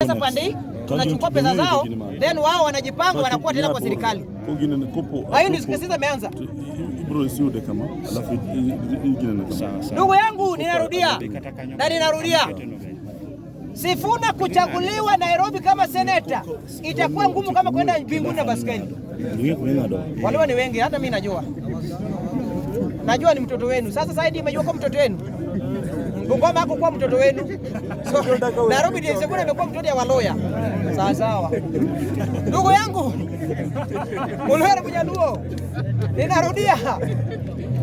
Pesa pande tunachukua pesa zao, then wao wanajipanga wanakuwa tena kwa serikali. Hayo ndio kesi imeanza. Ndugu yangu, ninarudia, Sifuna kuchaguliwa Nairobi kama seneta itakuwa ngumu kama kwenda mbinguni na baskeli. Wale ni wengi, hata mimi najua ni mtoto wenu. Sasa Saidi imejua kwa mtoto wenu. Bungoma hako kwa mtoto wenu. So, Nairobi ndio Sifuna imekuwa mtoto ya waloya. Sawa. Ndugu yangu, Mulwere Mjaluo, ninarudia,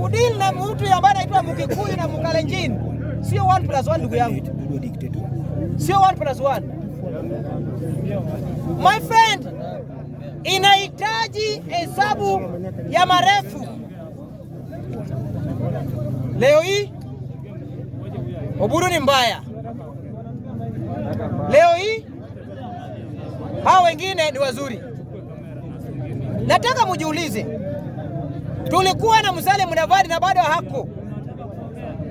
kudili na mtu ambaye anaitwa Mkikuyu na Mkalenjin sio 1+1 ndugu yangu. Sio 1+1. My friend, inahitaji hesabu ya marefu. Leo hii Oburu ni mbaya. Leo hii hao wengine ni wazuri. Nataka mujiulize, tulikuwa na Musalia Mudavadi na bado hako.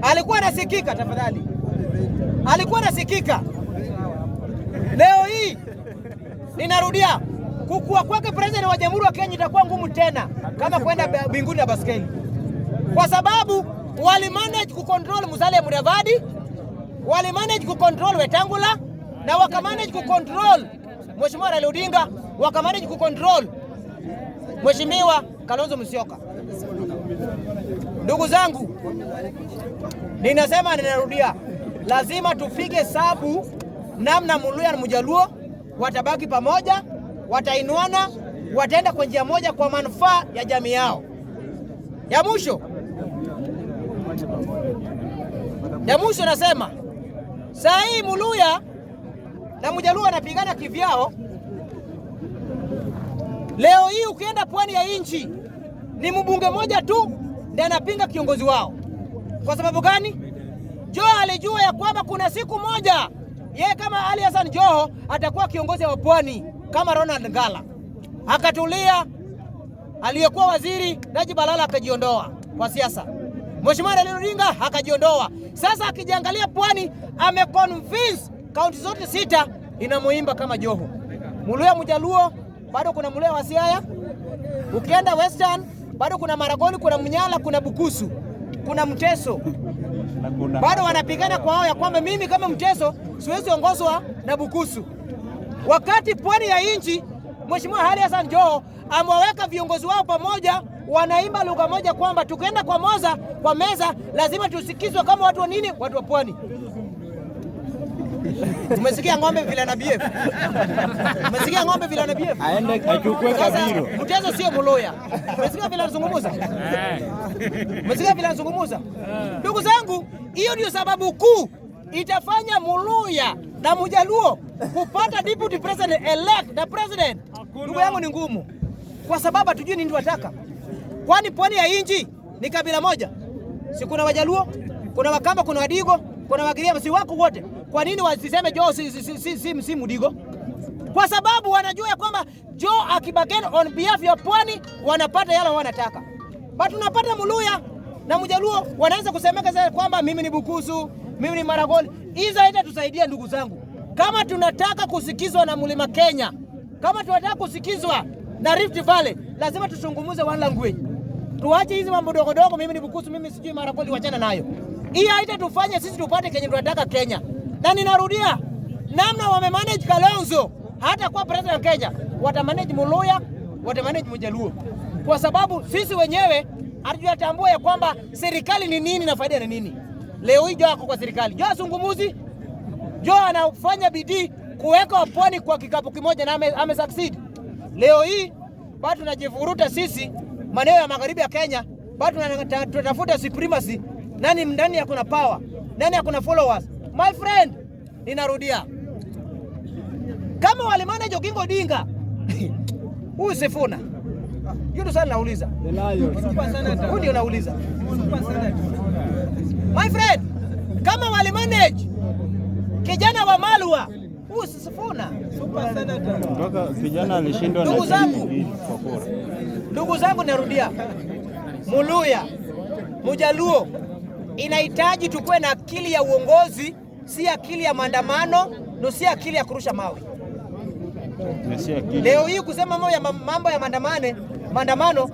Alikuwa anasikika tafadhali. Alikuwa anasikika. Leo hii ninarudia, kukua kwake president wa Jamhuri wa Kenya itakuwa ngumu tena kama kwenda mbinguni na baskeli. Kwa sababu walimanage kucontrol Musalia Mudavadi, walimanage kucontrol Wetangula, na wakamanage kucontrol Mheshimiwa Raila Odinga, wakamanage kucontrol Mheshimiwa Kalonzo Musyoka. Ndugu zangu, ninarudia, lazima tupige hesabu namna Muluya na Mjaluo watabaki pamoja, watainuana, wataenda kwa njia moja kwa manufaa ya jamii yao. Ya mwisho nasema, saa hii Muluya na Mjaluo wanapigana kivyao. Leo hii ukienda pwani ya nchi ni mbunge moja tu ndiye anapinga kiongozi wao. Kwa sababu gani? Joho alijua ya kwamba kuna siku moja yeye kama Ali Hassan Joho atakuwa kiongozi wa pwani kama Ronald Ngala. Akatulia, aliyekuwa waziri Najib Balala akajiondoa kwa siasa. Mheshimiwa Raila Odinga akajiondoa. Sasa akijiangalia pwani, ameconvince kaunti zote 6 inamuimba kama Joho. Muluya Mjaluo bado kuna Muluya wa Siaya. Ukienda Western bado kuna Maragoli, kuna Mnyala, kuna Bukusu, kuna Mteso. Bado wanapigana kwa hao ya kwamba mimi kama Mteso siwezi ongozwa na Bukusu. Wakati pwani ya nchi Mheshimiwa Ali Hassan Joho ameweka viongozi wao pamoja, wanaimba lugha moja kwamba tukienda kwa meza lazima tusikizwe kama watu wa nini? Watu wa pwani. Umesikia ng'ombe vile na BF? Umesikia ng'ombe vile na BF? Aende achukue Kabiro. Mtezo sio Muluya. Umesikia vile anazungumza? Umesikia vile anazungumza? Ndugu zangu, hiyo ndio sababu kuu itafanya Muluya na Mjaluo kupata deputy president elect na president. Ndugu yangu, ni ngumu. Kwa sababu hatujui nini tunataka. Kwani pwani ya nchi ni kabila moja? Si kuna Wajaluo, kuna Wakamba, kuna Wadigo, kuna Wagiria, si wako wote. Kwa nini wasiseme Joho si Mudigo? Kwa sababu wanajua ya kwamba Joho akibageni on behalf ya pwani wanapata yale wanataka. But tunapata Muluya na Mjaluo wanaanza kusemeka kwamba mimi ni Bukusu, mimi ni Maragoli. Hizo haitatusaidia ndugu zangu. Kama tunataka kusikizwa na Mlima Kenya, kama tunataka kusikizwa na Rift Valley, lazima tusungumuze one language. Tuache hizi mambo dogo, mimi ni Bukusu, mimi sijui Maragoli, wachana nayo. Hii haitatufanya sisi tupate Kenya tunataka Kenya. Na ninarudia, namna wamemanage Kalonzo hata kwa president wa Kenya, watamanage Muluya, watamanage Mjaluo. Kwa sababu sisi wenyewe hatujatambua ya kwamba serikali ni nini na faida ni nini. Leo hii Joho ako kwa serikali. Joho zungumuzi. Joho anafanya bidii kuweka pwani kwa kikapu kimoja na amesucceed. Leo hii bado tunajivuruta sisi maeneo ya magharibi ya Kenya, bado tunatafuta supremacy. Nani ndani ya kuna power? Nani kuna followers? My friend, ninarudia, kama walimanage Oginga Odinga huyu Sifuna, hiyo sana nauliza. Huyu ndio nauliza. My friend, kama walimanage kijana wa Malwa huyu Sifuna, mpaka kijana alishindwa na ndugu zangu, narudia, Muluya, Mjaluo, inahitaji tukue na akili ya uongozi, si akili ya maandamano ndio si akili ya kurusha mawe. Leo hii kusema mambo ya maandamano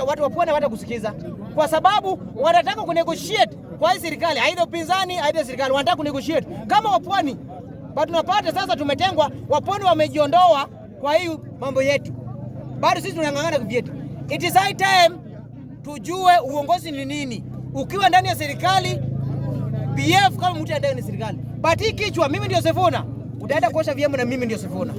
watu wa Pwani hawatakusikiza kwa sababu wanataka kunegotiate kwa hii serikali, aidha upinzani aidha serikali, wanataka kunegotiate kama wa Pwani. Bado tunapata sasa tumetengwa, wa Pwani wamejiondoa kwa hii mambo yetu, bado sisi tunang'ang'ana kivyetu. It is high time tujue uongozi ni nini. Ukiwa ndani ya serikali behave kama mtu ndani ya serikali, but hii kichwa mimi ndio Sifuna, utaenda kuosha vyema na mimi ndio Sifuna.